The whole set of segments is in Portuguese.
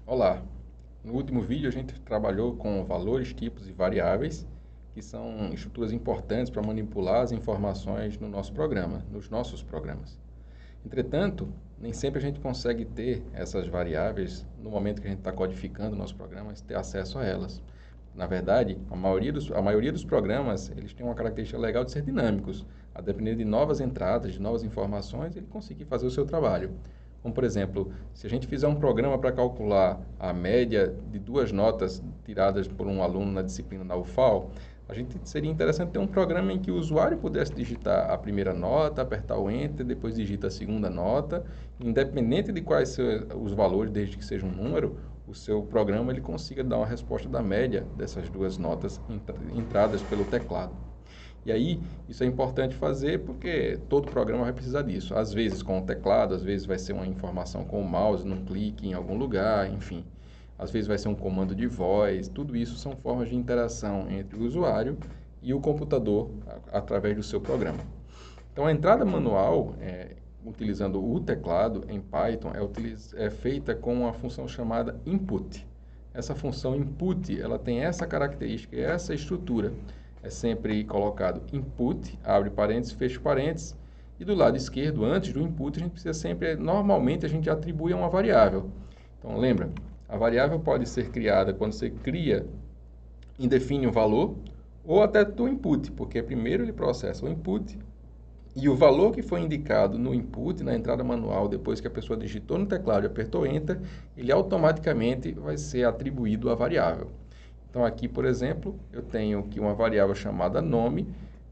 Olá! No último vídeo a gente trabalhou com valores, tipos e variáveis, que são estruturas importantes para manipular as informações no nosso programa, nos nossos programas. Entretanto, nem sempre a gente consegue ter essas variáveis no momento que a gente está codificando o nosso programa, ter acesso a elas. Na verdade, a maioria dos programas, eles têm uma característica legal de ser dinâmicos. A depender de novas entradas, de novas informações, ele conseguir fazer o seu trabalho. Como, por exemplo, se a gente fizer um programa para calcular a média de duas notas tiradas por um aluno na disciplina da UFAL, seria interessante ter um programa em que o usuário pudesse digitar a primeira nota, apertar o Enter, depois digita a segunda nota, independente de quais sejam os valores, desde que seja um número, o seu programa ele consiga dar uma resposta da média dessas duas notas entradas pelo teclado. E aí, isso é importante fazer porque todo programa vai precisar disso. Às vezes com o teclado, às vezes vai ser uma informação com o mouse, num clique em algum lugar, enfim. Às vezes vai ser um comando de voz. Tudo isso são formas de interação entre o usuário e o computador através do seu programa. Então, a entrada manual, utilizando o teclado em Python, é feita com a função chamada input. Essa função input, ela tem essa característica, essa estrutura. É sempre colocado input, abre parênteses, fecha parênteses, e do lado esquerdo, antes do input, a gente precisa sempre, normalmente a gente atribui a uma variável. Então, lembra, a variável pode ser criada quando você cria e define um valor, ou até do input, porque primeiro ele processa o input, e o valor que foi indicado no input, na entrada manual, depois que a pessoa digitou no teclado e apertou Enter, ele automaticamente vai ser atribuído à variável. Então, aqui, por exemplo, eu tenho aqui uma variável chamada nome,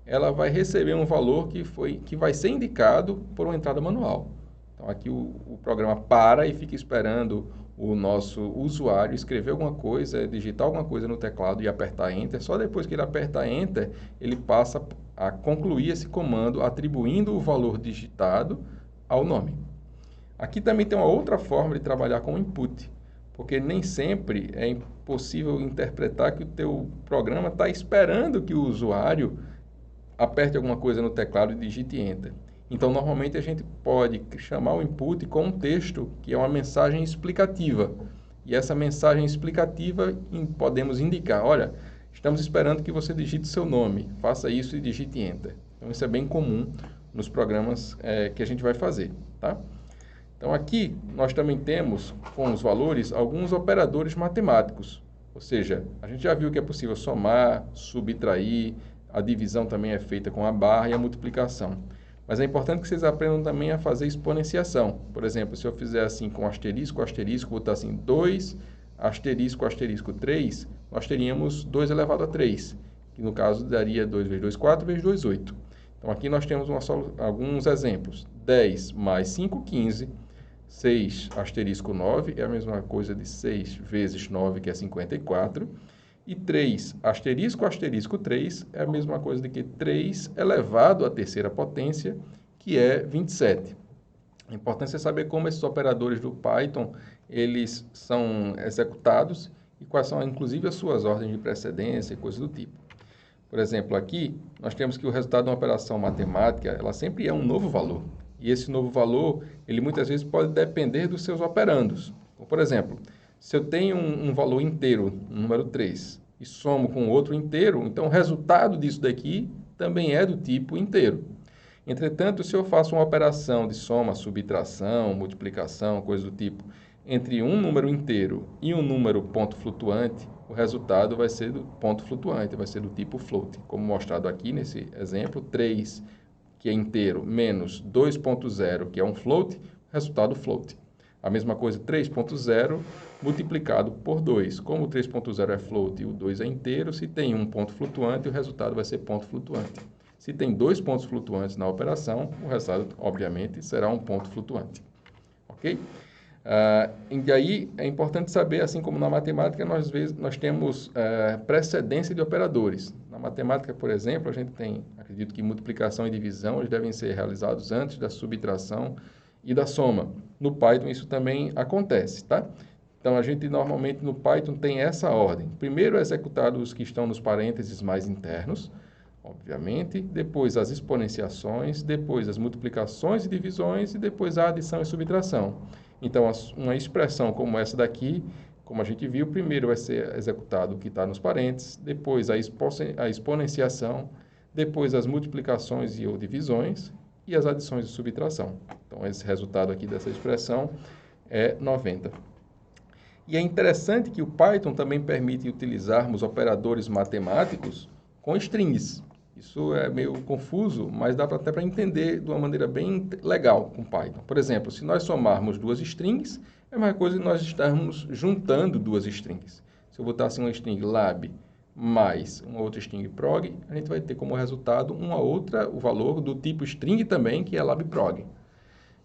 ela vai receber um valor que vai ser indicado por uma entrada manual. Então, aqui o programa para e fica esperando o nosso usuário escrever alguma coisa, digitar alguma coisa no teclado e apertar Enter. Só depois que ele aperta Enter, ele passa a concluir esse comando, atribuindo o valor digitado ao nome. Aqui também tem uma outra forma de trabalhar com input, porque nem sempre é possível interpretar que o teu programa está esperando que o usuário aperte alguma coisa no teclado e digite Enter. Então, normalmente, a gente pode chamar o input com um texto que é uma mensagem explicativa. E essa mensagem explicativa podemos indicar, olha, estamos esperando que você digite seu nome, faça isso e digite Enter. Então, isso é bem comum nos programas que a gente vai fazer, tá? Então, aqui nós também temos, com os valores, alguns operadores matemáticos. Ou seja, a gente já viu que é possível somar, subtrair, a divisão também é feita com a barra e a multiplicação. Mas é importante que vocês aprendam também a fazer exponenciação. Por exemplo, se eu fizer assim com asterisco, asterisco, botar assim 2, asterisco, asterisco 3, nós teríamos 2 elevado a 3, que no caso daria 2 vezes 2, 4, vezes 2, 8. Então, aqui nós temos alguns exemplos. 10 mais 5, 15. 6 asterisco 9 é a mesma coisa de 6 vezes 9, que é 54. E 3 asterisco asterisco 3 é a mesma coisa de que 3 elevado à terceira potência, que é 27. É importante você saber como esses operadores do Python, eles são executados e quais são, inclusive, as suas ordens de precedência e coisas do tipo. Por exemplo, aqui, nós temos que o resultado de uma operação matemática, ela sempre é um novo valor. E esse novo valor, ele muitas vezes pode depender dos seus operandos. Então, por exemplo, se eu tenho um valor inteiro, um número 3, e somo com outro inteiro, então o resultado disso daqui também é do tipo inteiro. Entretanto, se eu faço uma operação de soma, subtração, multiplicação, coisa do tipo, entre um número inteiro e um número ponto flutuante, o resultado vai ser do ponto flutuante, vai ser do tipo float. Como mostrado aqui nesse exemplo, 3, que é inteiro, menos 2.0, que é um float, resultado float. A mesma coisa, 3.0 multiplicado por 2. Como o 3.0 é float e o 2 é inteiro, se tem um ponto flutuante, o resultado vai ser ponto flutuante. Se tem 2 pontos flutuantes na operação, o resultado, obviamente, será um ponto flutuante. Ok? E aí é importante saber, assim como na matemática, nós temos precedência de operadores. Na matemática, por exemplo, a gente tem, acredito que multiplicação e divisão, eles devem ser realizados antes da subtração e da soma. No Python isso também acontece, tá? Então, a gente normalmente no Python tem essa ordem. Primeiro é executado os que estão nos parênteses mais internos, obviamente, depois as exponenciações, depois as multiplicações e divisões e depois a adição e subtração. Então, uma expressão como essa daqui, como a gente viu, primeiro vai ser executado o que está nos parênteses, depois a exponenciação, depois as multiplicações e ou divisões e as adições e subtração. Então, esse resultado aqui dessa expressão é 90. E é interessante que o Python também permite utilizarmos operadores matemáticos com strings. Isso é meio confuso, mas dá até para entender de uma maneira bem legal com Python. Por exemplo, se nós somarmos duas strings, é a mesma coisa que nós estarmos juntando duas strings. Se eu botar assim uma string lab mais uma outra string prog, a gente vai ter como resultado o valor do tipo string também, que é labprog.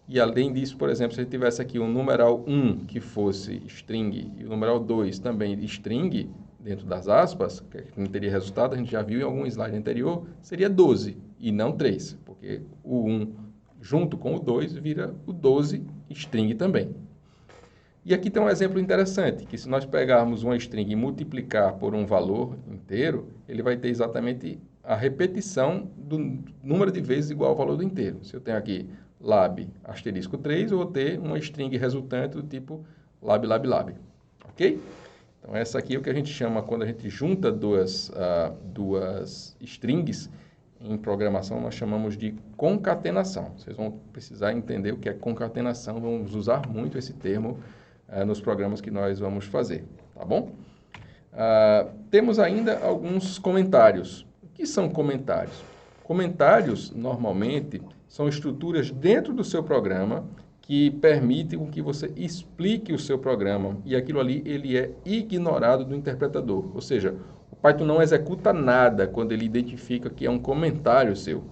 E além disso, por exemplo, se a gente tivesse aqui um numeral 1 que fosse string e o numeral 2 também string, dentro das aspas, que não teria resultado, a gente já viu em algum slide anterior, seria 12 e não 3, porque o 1 junto com o 2 vira o 12 string também. E aqui tem um exemplo interessante, que se nós pegarmos uma string e multiplicar por um valor inteiro, ele vai ter exatamente a repetição do número de vezes igual ao valor do inteiro. Se eu tenho aqui lab asterisco 3, eu vou ter uma string resultante do tipo lab, lab, lab. Ok? Então, essa aqui é o que a gente chama, quando a gente junta duas strings, em programação nós chamamos de concatenação. Vocês vão precisar entender o que é concatenação, vamos usar muito esse termo nos programas que nós vamos fazer, tá bom? Temos ainda alguns comentários. O que são comentários? Comentários, normalmente, são estruturas dentro do seu programa que permitem que você explique o seu programa e aquilo ali ele é ignorado do interpretador. Ou seja, o Python não executa nada quando ele identifica que é um comentário seu.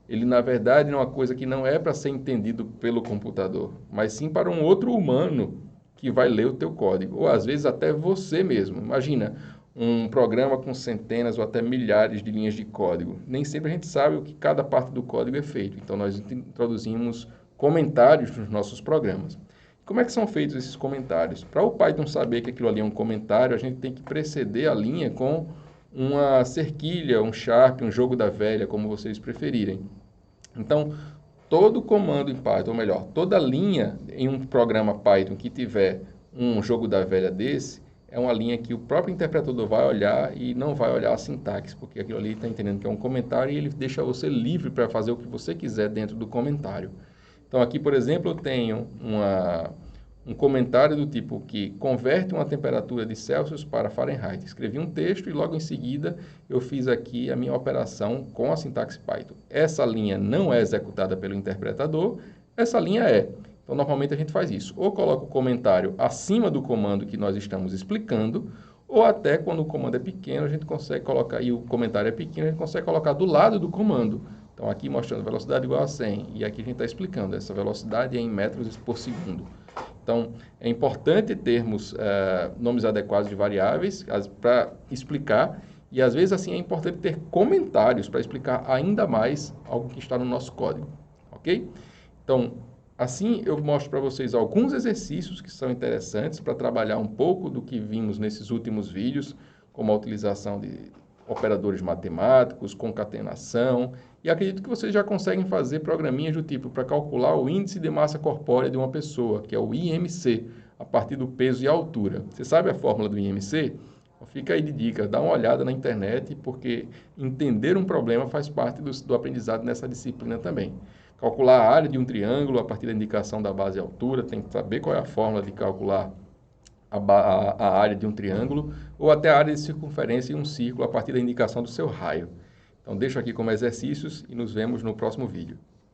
Ele, na verdade, é uma coisa que não é para ser entendido pelo computador, mas sim para um outro humano que vai ler o teu código, ou às vezes até você mesmo. Imagina um programa com centenas ou até milhares de linhas de código. Nem sempre a gente sabe o que cada parte do código é feito, então nós introduzimos comentários nos nossos programas. Como é que são feitos esses comentários? Para o Python saber que aquilo ali é um comentário, a gente tem que preceder a linha com uma cerquilha, um sharp, um jogo da velha, como vocês preferirem. Então, todo comando em Python, ou melhor, toda linha em um programa Python que tiver um jogo da velha desse, é uma linha que o próprio interpretador vai olhar e não vai olhar a sintaxe, porque aquilo ali está entendendo que é um comentário e ele deixa você livre para fazer o que você quiser dentro do comentário. Então, aqui, por exemplo, eu tenho um comentário do tipo que converte uma temperatura de Celsius para Fahrenheit. Escrevi um texto e logo em seguida eu fiz aqui a minha operação com a sintaxe Python. Essa linha não é executada pelo interpretador, essa linha é. Então, normalmente a gente faz isso. Ou coloca o comentário acima do comando que nós estamos explicando, ou até quando o comando é pequeno, a gente consegue colocar, e o comentário é pequeno, a gente consegue colocar do lado do comando. Então, aqui mostrando velocidade igual a 100, e aqui a gente está explicando, essa velocidade é em metros por segundo. Então, é importante termos nomes adequados de variáveis para explicar, e às vezes assim é importante ter comentários para explicar ainda mais algo que está no nosso código, ok? Então, assim eu mostro para vocês alguns exercícios que são interessantes para trabalhar um pouco do que vimos nesses últimos vídeos, como a utilização de operadores matemáticos, concatenação, e acredito que vocês já conseguem fazer programinhas do tipo para calcular o índice de massa corpórea de uma pessoa, que é o IMC, a partir do peso e altura. Você sabe a fórmula do IMC? Fica aí de dica, dá uma olhada na internet, porque entender um problema faz parte do aprendizado nessa disciplina também. Calcular a área de um triângulo a partir da indicação da base e altura, tem que saber qual é a fórmula de calcular a área de um triângulo, ou até a área de circunferência em um círculo a partir da indicação do seu raio. Então, deixo aqui como exercícios e nos vemos no próximo vídeo.